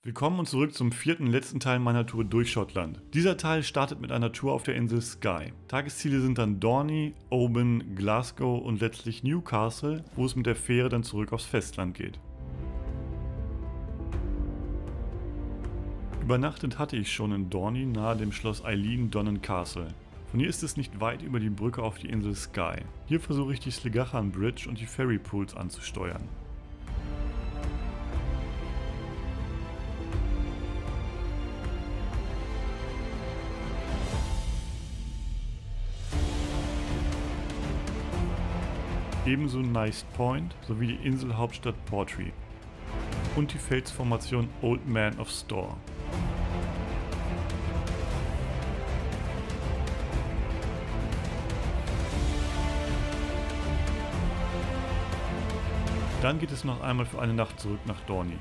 Willkommen und zurück zum vierten und letzten Teil meiner Tour durch Schottland. Dieser Teil startet mit einer Tour auf der Insel Skye. Tagesziele sind dann Dorney, Oban, Glasgow und letztlich Newcastle, wo es mit der Fähre dann zurück aufs Festland geht. Übernachtet hatte ich schon in Dorney nahe dem Schloss Eilean Donnen Castle. Von hier ist es nicht weit über die Brücke auf die Insel Skye. Hier versuche ich die Sligachan Bridge und die Ferry Pools anzusteuern. Ebenso Nice Point sowie die Inselhauptstadt Portree und die Felsformation Old Man of Storr. Dann geht es noch einmal für eine Nacht zurück nach Dorney.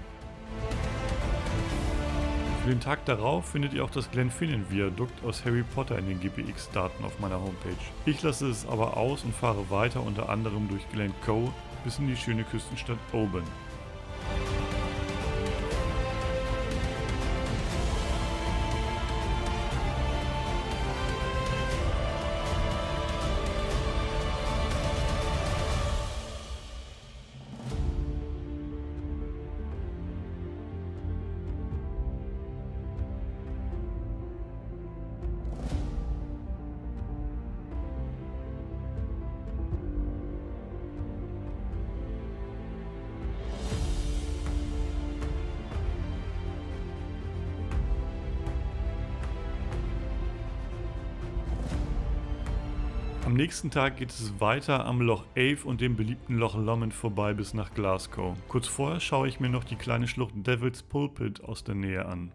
Für den Tag darauf findet ihr auch das Glenfinnan-Viadukt aus Harry Potter in den GPX-Daten auf meiner Homepage. Ich lasse es aber aus und fahre weiter unter anderem durch Glencoe bis in die schöne Küstenstadt Oban. Am nächsten Tag geht es weiter am Loch Ave und dem beliebten Loch Lomond vorbei bis nach Glasgow. Kurz vorher schaue ich mir noch die kleine Schlucht Devil's Pulpit aus der Nähe an.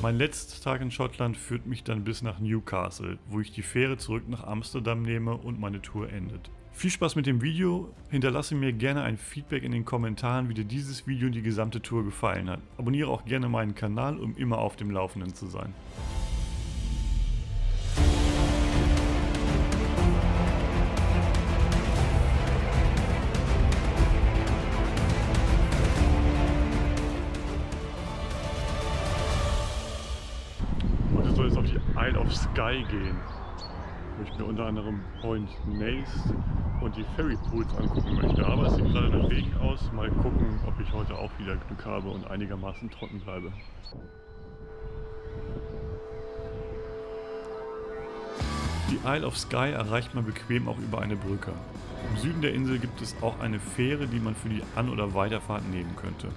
Mein letzter Tag in Schottland führt mich dann bis nach Newcastle, wo ich die Fähre zurück nach Amsterdam nehme und meine Tour endet. Viel Spaß mit dem Video, hinterlasse mir gerne ein Feedback in den Kommentaren, wie dir dieses Video und die gesamte Tour gefallen hat. Abonniere auch gerne meinen Kanal, um immer auf dem Laufenden zu sein. Heute soll es auf die Isle of Skye gehen, wo ich mir unter anderem Point Naze und die Ferry Pools angucken möchte. Aber es sieht gerade nach Regen aus. Mal gucken, ob ich heute auch wieder Glück habe und einigermaßen trocken bleibe. Die Isle of Skye erreicht man bequem auch über eine Brücke. Im Süden der Insel gibt es auch eine Fähre, die man für die An- oder Weiterfahrt nehmen könnte.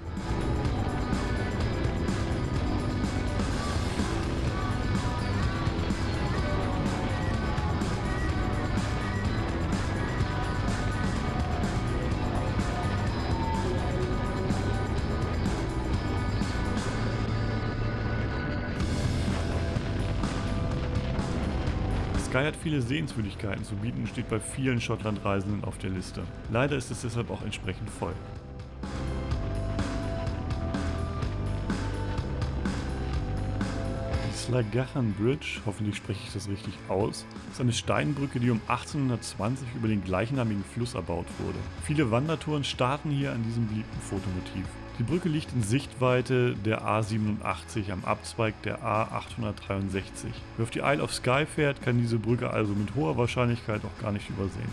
Skye hat viele Sehenswürdigkeiten zu bieten und steht bei vielen Schottland-Reisenden auf der Liste. Leider ist es deshalb auch entsprechend voll. Die Sligachan Bridge, hoffentlich spreche ich das richtig aus, ist eine Steinbrücke, die um 1820 über den gleichnamigen Fluss erbaut wurde. Viele Wandertouren starten hier an diesem beliebten Fotomotiv. Die Brücke liegt in Sichtweite der A87 am Abzweig der A863. Wer auf die Isle of Skye fährt, kann diese Brücke also mit hoher Wahrscheinlichkeit auch gar nicht übersehen.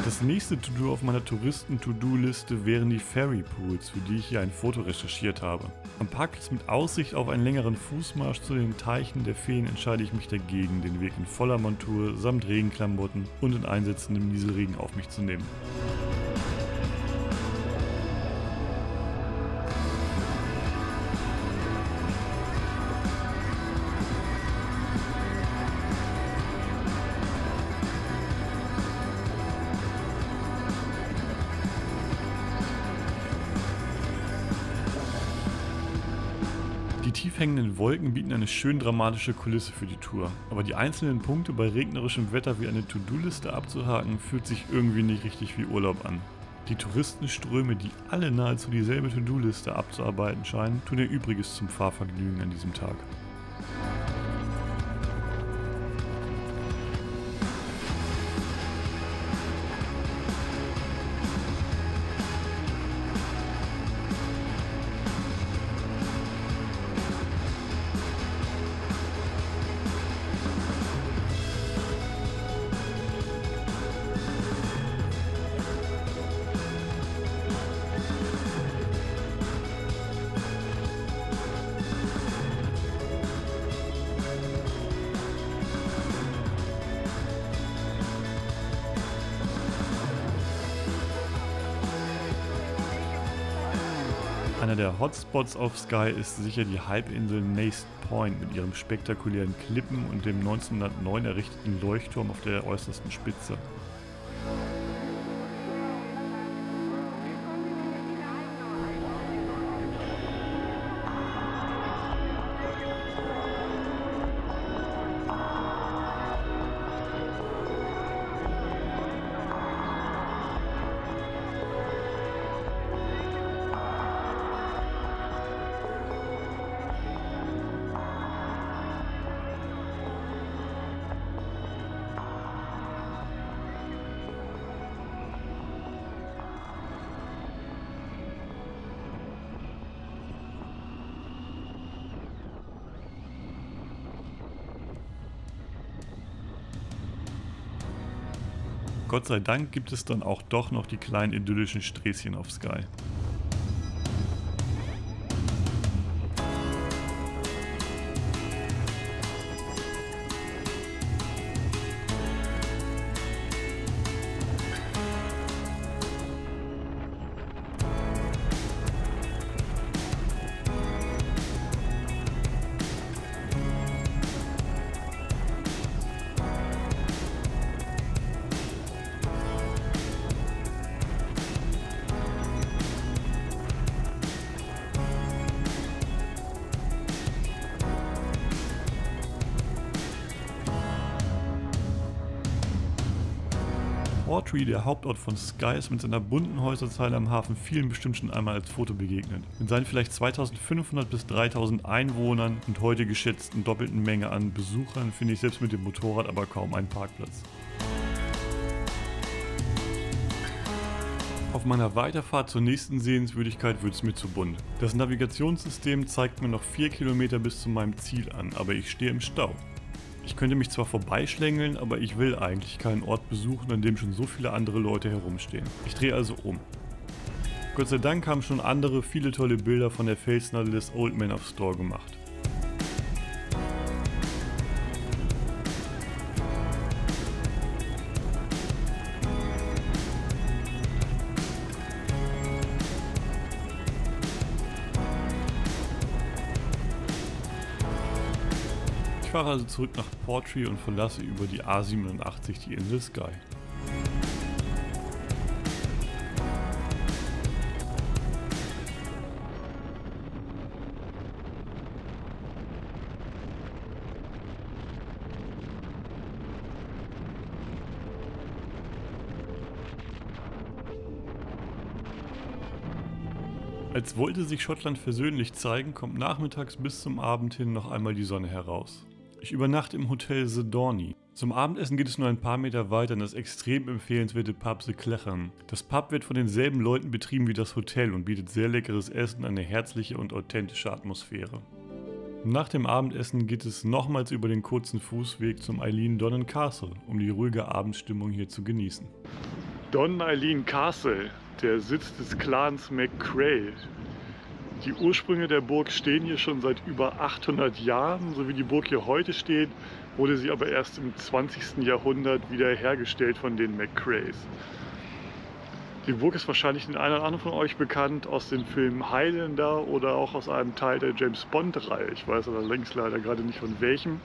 Das nächste To-Do auf meiner Touristen-To-Do-Liste wären die Ferry Pools, für die ich hier ein Foto recherchiert habe. Am Parkplatz mit Aussicht auf einen längeren Fußmarsch zu den Teichen der Feen entscheide ich mich dagegen, den Weg in voller Montur samt Regenklamotten und in einsetzendem Nieselregen auf mich zu nehmen. Die tief hängenden Wolken bieten eine schön dramatische Kulisse für die Tour, aber die einzelnen Punkte bei regnerischem Wetter wie eine To-Do-Liste abzuhaken, fühlt sich irgendwie nicht richtig wie Urlaub an. Die Touristenströme, die alle nahezu dieselbe To-Do-Liste abzuarbeiten scheinen, tun ihr Übriges zum Fahrvergnügen an diesem Tag. Einer der Hotspots auf Skye ist sicher die Halbinsel Nast Point mit ihren spektakulären Klippen und dem 1909 errichteten Leuchtturm auf der äußersten Spitze. Gott sei Dank gibt es dann auch doch noch die kleinen idyllischen Sträßchen auf Skye. Portree, der Hauptort von Skye, ist mit seiner bunten Häuserzeile am Hafen vielen bestimmt schon einmal als Foto begegnet. Mit seinen vielleicht 2500 bis 3000 Einwohnern und heute geschätzten doppelten Menge an Besuchern finde ich selbst mit dem Motorrad aber kaum einen Parkplatz. Auf meiner Weiterfahrt zur nächsten Sehenswürdigkeit wird es mir zu bunt. Das Navigationssystem zeigt mir noch 4 Kilometer bis zu meinem Ziel an, aber ich stehe im Stau. Ich könnte mich zwar vorbeischlängeln, aber ich will eigentlich keinen Ort besuchen, an dem schon so viele andere Leute herumstehen. Ich drehe also um. Gott sei Dank haben schon andere viele tolle Bilder von der Felsnadel des Old Man of Storr gemacht. Ich fahre also zurück nach Portree und verlasse über die A87 die Insel Skye. Als wollte sich Schottland versöhnlich zeigen, kommt nachmittags bis zum Abend hin noch einmal die Sonne heraus. Ich übernachte im Hotel The Dorney. Zum Abendessen geht es nur ein paar Meter weiter in das extrem empfehlenswerte Pub The Clechan. Das Pub wird von denselben Leuten betrieben wie das Hotel und bietet sehr leckeres Essen und eine herzliche und authentische Atmosphäre. Nach dem Abendessen geht es nochmals über den kurzen Fußweg zum Eilean Donnen Castle, um die ruhige Abendstimmung hier zu genießen. Donnen Eilean Castle, der Sitz des Clans McCrae. Die Ursprünge der Burg stehen hier schon seit über 800 Jahren. So wie die Burg hier heute steht, wurde sie aber erst im 20. Jahrhundert wieder hergestellt von den McCraes. Die Burg ist wahrscheinlich den einen oder anderen von euch bekannt aus dem Film Highlander oder auch aus einem Teil der James Bond-Reihe. Ich weiß allerdings leider gerade nicht von welchem.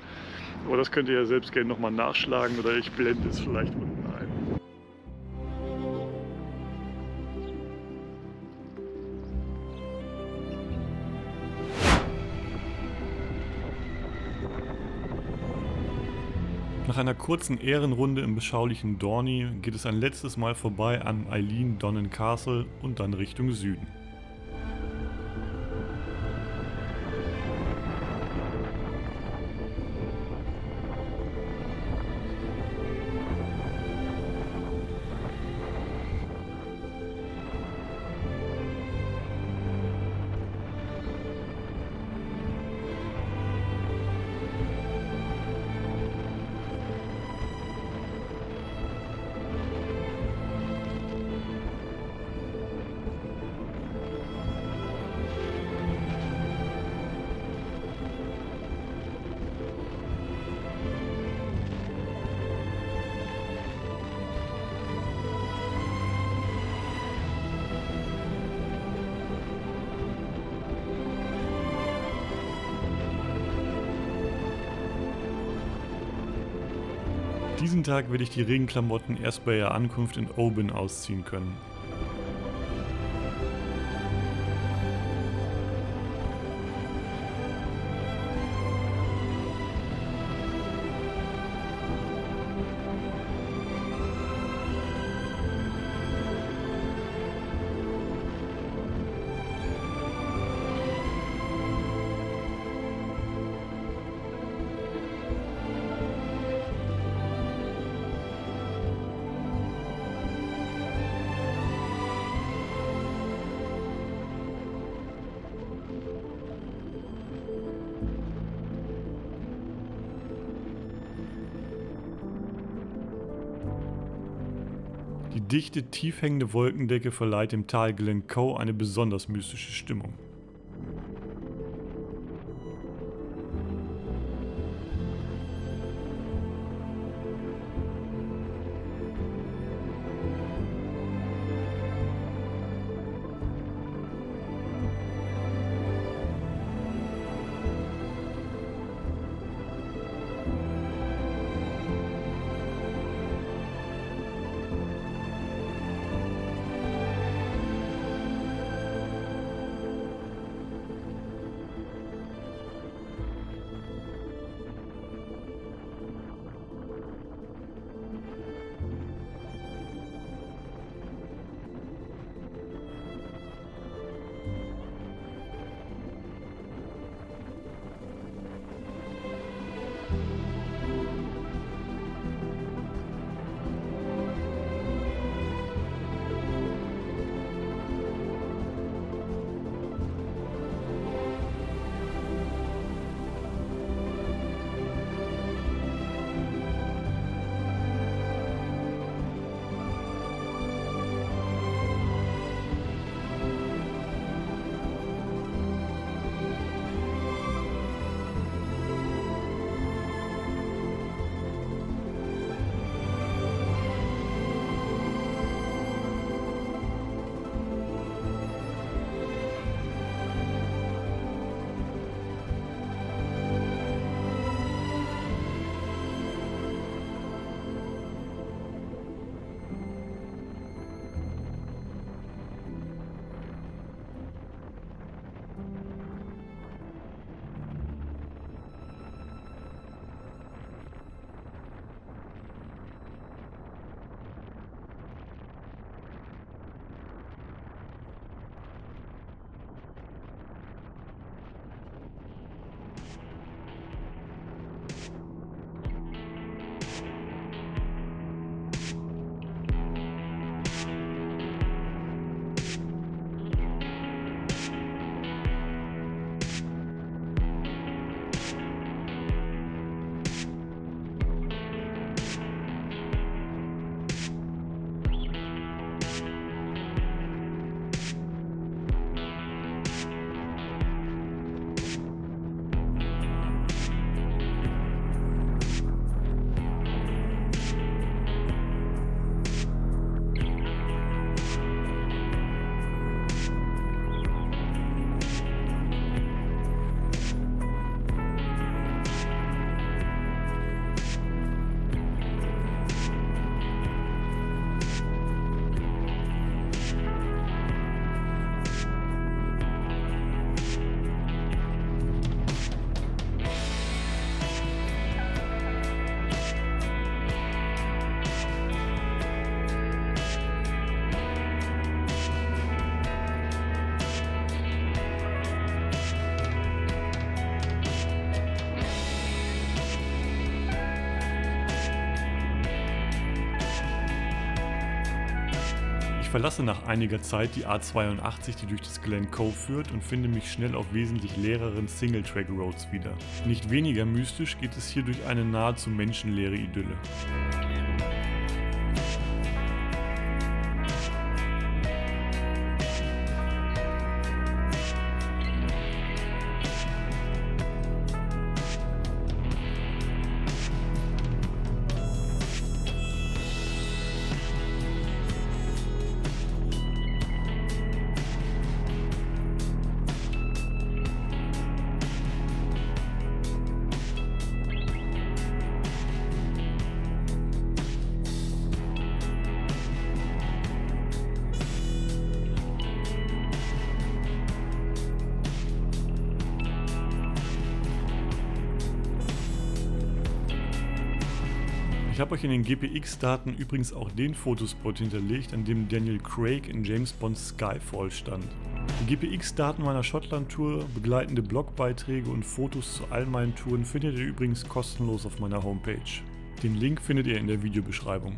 Aber das könnt ihr ja selbst gerne nochmal nachschlagen oder ich blende es vielleicht unten ein. Nach einer kurzen Ehrenrunde im beschaulichen Dorney geht es ein letztes Mal vorbei am Eilean Donnen Castle und dann Richtung Süden. Diesen Tag werde ich die Regenklamotten erst bei ihrer Ankunft in Oban ausziehen können. Die dichte, tief hängende Wolkendecke verleiht dem Tal Glencoe eine besonders mystische Stimmung. Ich verlasse nach einiger Zeit die A82, die durch das Glencoe führt, und finde mich schnell auf wesentlich leereren Single-Track-Roads wieder. Nicht weniger mystisch geht es hier durch eine nahezu menschenleere Idylle. Ich habe euch in den GPX-Daten übrigens auch den Fotospot hinterlegt, an dem Daniel Craig in James Bonds Skyfall stand. Die GPX-Daten meiner Schottland-Tour, begleitende Blogbeiträge und Fotos zu all meinen Touren findet ihr übrigens kostenlos auf meiner Homepage. Den Link findet ihr in der Videobeschreibung.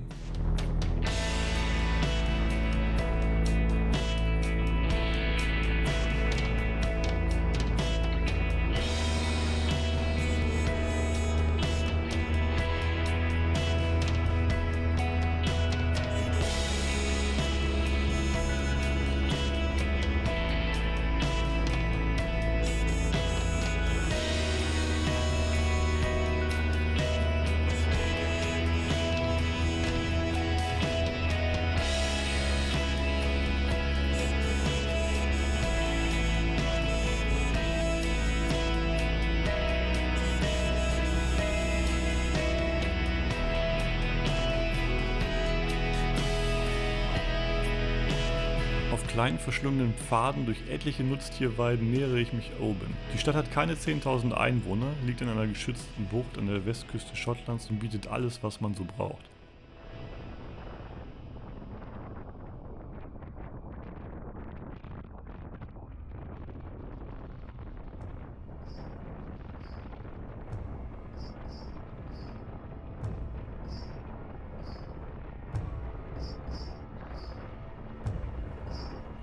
Auf kleinen verschlungenen Pfaden durch etliche Nutztierweiden nähere ich mich Oban. Die Stadt hat keine 10.000 Einwohner, liegt in einer geschützten Bucht an der Westküste Schottlands und bietet alles, was man so braucht.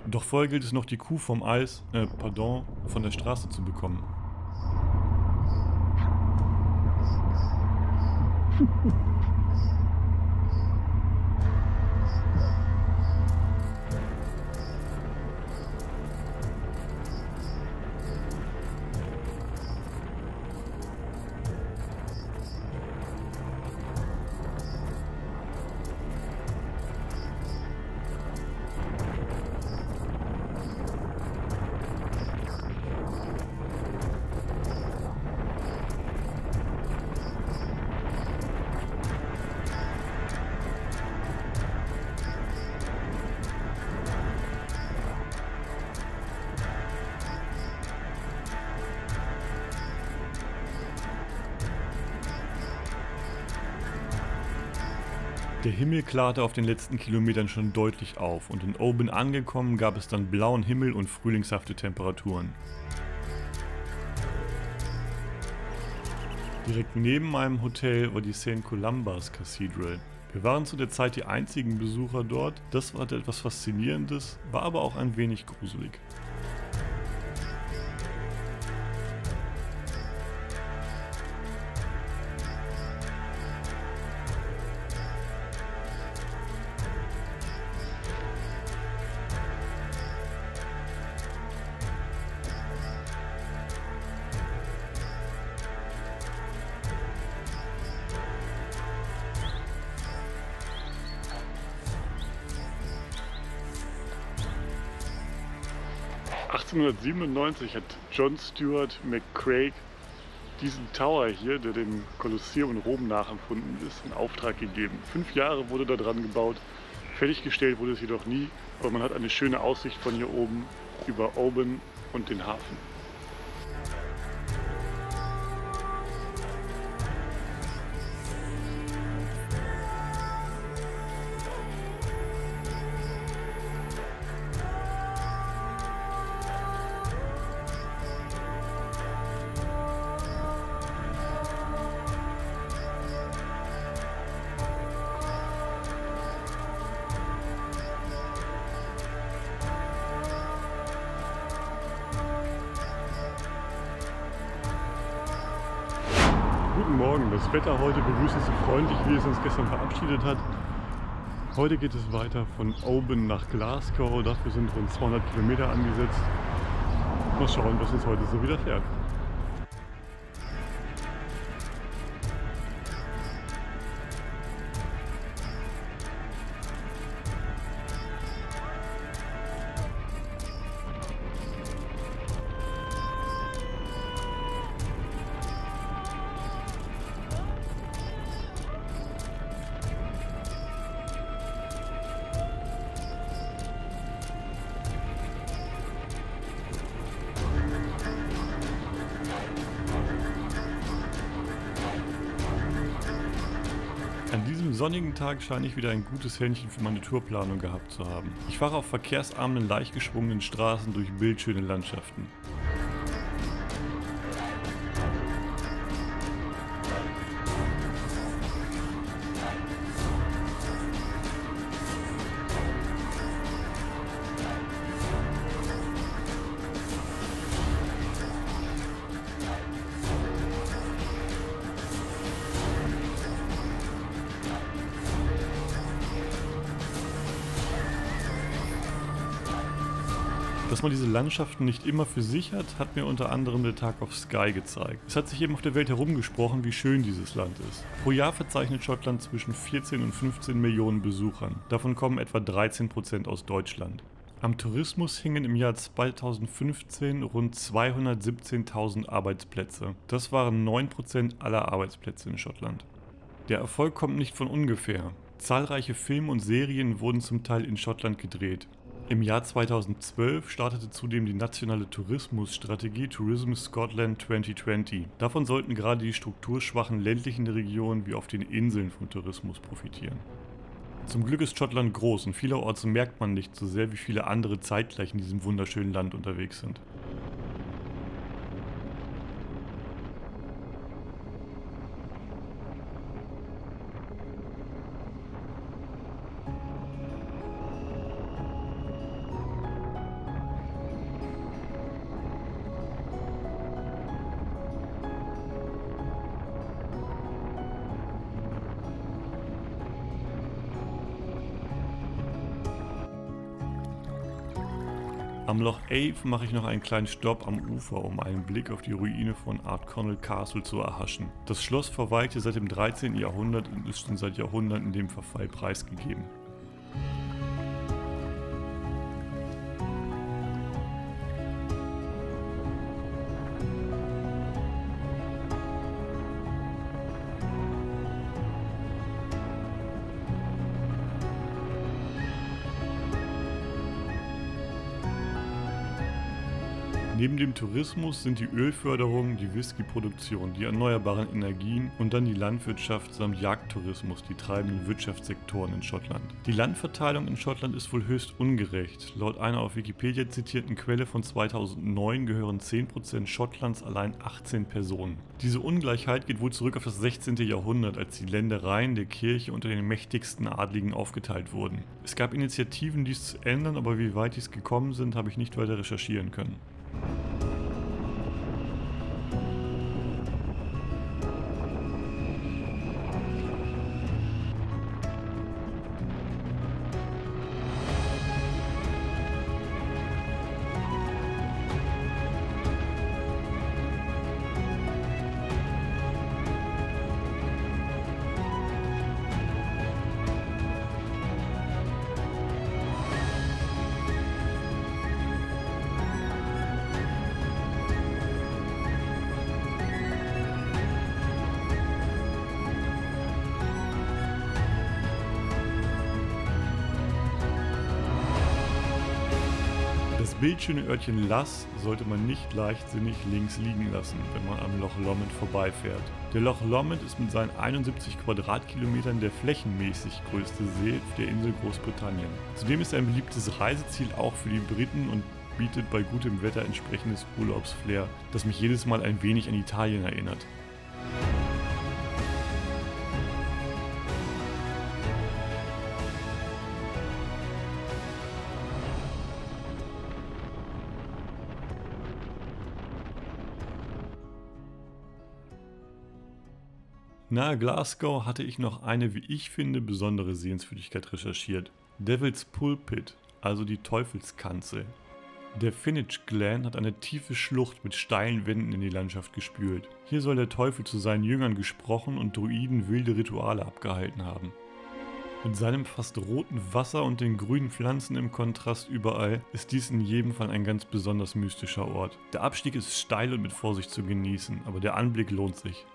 Doch vorher gilt es noch, die Kuh vom von der Straße zu bekommen. Der Himmel klarte auf den letzten Kilometern schon deutlich auf und in Oban angekommen gab es dann blauen Himmel und frühlingshafte Temperaturen. Direkt neben meinem Hotel war die St. Columba's Cathedral. Wir waren zu der Zeit die einzigen Besucher dort, das war etwas Faszinierendes, war aber auch ein wenig gruselig. (1897) hat John Stuart McCraig diesen Tower hier, der dem Kolosseum in Rom nachempfunden ist, in Auftrag gegeben. 5 Jahre wurde da dran gebaut, fertiggestellt wurde es jedoch nie, aber man hat eine schöne Aussicht von hier oben über Oban und den Hafen. Guten Morgen, das Wetter heute begrüßt uns so freundlich, wie es uns gestern verabschiedet hat. Heute geht es weiter von Oban nach Glasgow, dafür sind rund 200 Kilometer angesetzt. Mal schauen, was uns heute so widerfährt. An diesem sonnigen Tag scheine ich wieder ein gutes Händchen für meine Tourplanung gehabt zu haben. Ich fahre auf verkehrsarmen, leicht geschwungenen Straßen durch bildschöne Landschaften. Dass man diese Landschaften nicht immer für sich hat, hat mir unter anderem der Tag of Skye gezeigt. Es hat sich eben auf der Welt herumgesprochen, wie schön dieses Land ist. Pro Jahr verzeichnet Schottland zwischen 14 und 15 Millionen Besuchern. Davon kommen etwa 13% aus Deutschland. Am Tourismus hingen im Jahr 2015 rund 217.000 Arbeitsplätze. Das waren 9% aller Arbeitsplätze in Schottland. Der Erfolg kommt nicht von ungefähr. Zahlreiche Filme und Serien wurden zum Teil in Schottland gedreht. Im Jahr 2012 startete zudem die nationale Tourismusstrategie Tourism Scotland 2020. Davon sollten gerade die strukturschwachen ländlichen Regionen wie auf den Inseln vom Tourismus profitieren. Zum Glück ist Schottland groß und vielerorts merkt man nicht so sehr, wie viele andere zeitgleich in diesem wunderschönen Land unterwegs sind. Am Loch Ave mache ich noch einen kleinen Stopp am Ufer, um einen Blick auf die Ruine von Ardconnell Castle zu erhaschen. Das Schloss verweilte seit dem 13. Jahrhundert und ist schon seit Jahrhunderten dem Verfall preisgegeben. Neben dem Tourismus sind die Ölförderung, die Whiskyproduktion, die erneuerbaren Energien und dann die Landwirtschaft samt Jagdtourismus die treibenden Wirtschaftssektoren in Schottland. Die Landverteilung in Schottland ist wohl höchst ungerecht. Laut einer auf Wikipedia zitierten Quelle von 2009 gehören 10% Schottlands allein 18 Personen. Diese Ungleichheit geht wohl zurück auf das 16. Jahrhundert, als die Ländereien der Kirche unter den mächtigsten Adligen aufgeteilt wurden. Es gab Initiativen, dies zu ändern, aber wie weit dies gekommen sind, habe ich nicht weiter recherchieren können. Das bildschöne Örtchen Lass sollte man nicht leichtsinnig links liegen lassen, wenn man am Loch Lomond vorbeifährt. Der Loch Lomond ist mit seinen 71 Quadratkilometern der flächenmäßig größte See auf der Insel Großbritannien. Zudem ist er ein beliebtes Reiseziel auch für die Briten und bietet bei gutem Wetter entsprechendes Urlaubsflair, das mich jedes Mal ein wenig an Italien erinnert. Nahe Glasgow hatte ich noch eine, wie ich finde, besondere Sehenswürdigkeit recherchiert. Devil's Pulpit, also die Teufelskanzel. Der Finich Glen hat eine tiefe Schlucht mit steilen Wänden in die Landschaft gespült. Hier soll der Teufel zu seinen Jüngern gesprochen und Druiden wilde Rituale abgehalten haben. Mit seinem fast roten Wasser und den grünen Pflanzen im Kontrast überall ist dies in jedem Fall ein ganz besonders mystischer Ort. Der Abstieg ist steil und mit Vorsicht zu genießen, aber der Anblick lohnt sich.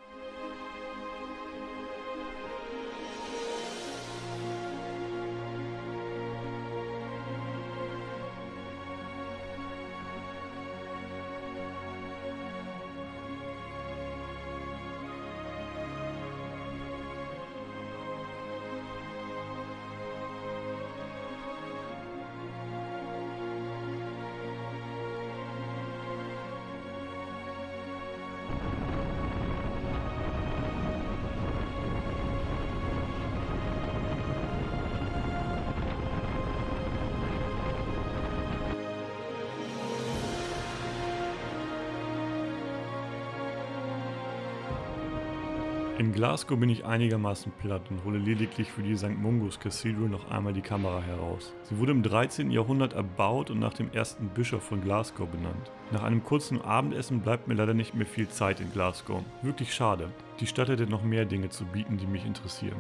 In Glasgow bin ich einigermaßen platt und hole lediglich für die St. Mungo's Cathedral noch einmal die Kamera heraus. Sie wurde im 13. Jahrhundert erbaut und nach dem ersten Bischof von Glasgow benannt. Nach einem kurzen Abendessen bleibt mir leider nicht mehr viel Zeit in Glasgow. Wirklich schade. Die Stadt hätte noch mehr Dinge zu bieten, die mich interessieren.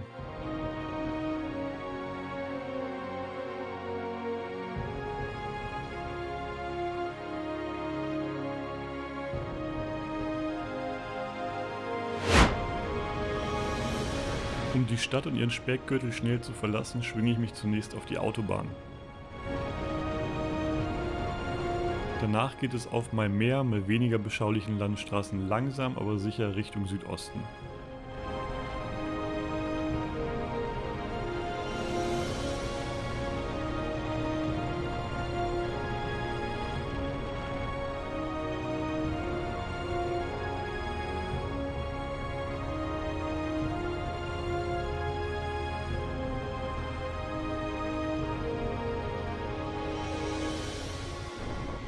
Um die Stadt und ihren Speckgürtel schnell zu verlassen, schwinge ich mich zunächst auf die Autobahn. Danach geht es auf mal mehr, mal weniger beschaulichen Landstraßen langsam, aber sicher Richtung Südosten.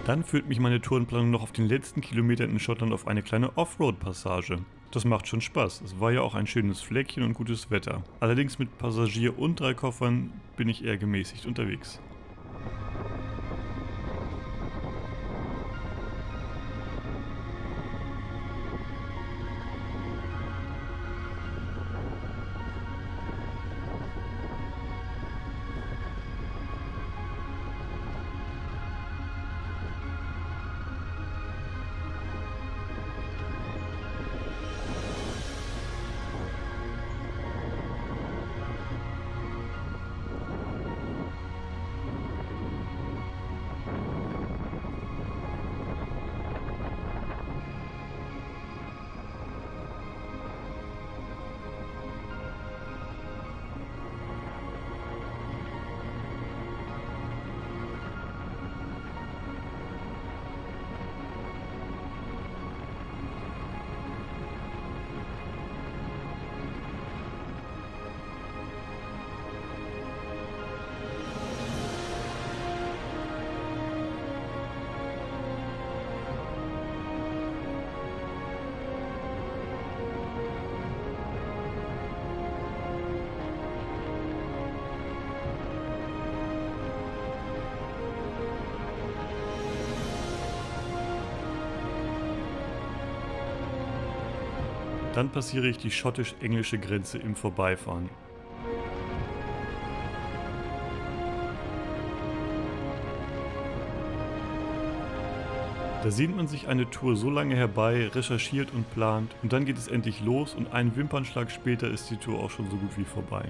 Dann führt mich meine Tourenplanung noch auf den letzten Kilometern in Schottland auf eine kleine Offroad-Passage. Das macht schon Spaß, es war ja auch ein schönes Fleckchen und gutes Wetter. Allerdings mit Passagier und 3 Koffern bin ich eher gemäßigt unterwegs. Dann passiere ich die schottisch-englische Grenze im Vorbeifahren. Da sehnt man sich eine Tour so lange herbei, recherchiert und plant und dann geht es endlich los und einen Wimpernschlag später ist die Tour auch schon so gut wie vorbei.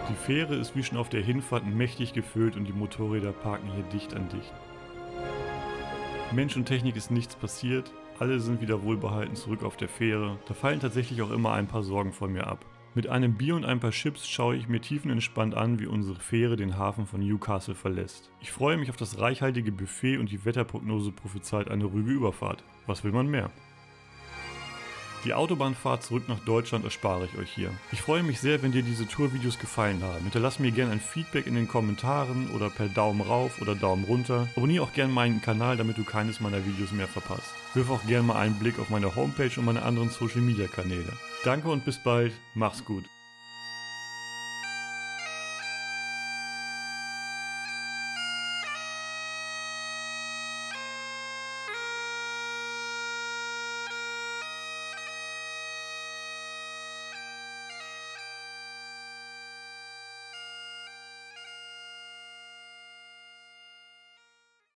Die Fähre ist wie schon auf der Hinfahrt mächtig gefüllt und die Motorräder parken hier dicht an dicht. Mensch und Technik ist nichts passiert, alle sind wieder wohlbehalten zurück auf der Fähre, da fallen tatsächlich auch immer ein paar Sorgen von mir ab. Mit einem Bier und ein paar Chips schaue ich mir tiefenentspannt an, wie unsere Fähre den Hafen von Newcastle verlässt. Ich freue mich auf das reichhaltige Buffet und die Wetterprognose prophezeit eine ruhige Überfahrt. Was will man mehr? Die Autobahnfahrt zurück nach Deutschland erspare ich euch hier. Ich freue mich sehr, wenn dir diese Tourvideos gefallen haben. Hinterlass mir gerne ein Feedback in den Kommentaren oder per Daumen rauf oder Daumen runter. Abonniere auch gerne meinen Kanal, damit du keines meiner Videos mehr verpasst. Wirf auch gerne mal einen Blick auf meine Homepage und meine anderen Social Media Kanäle. Danke und bis bald, mach's gut.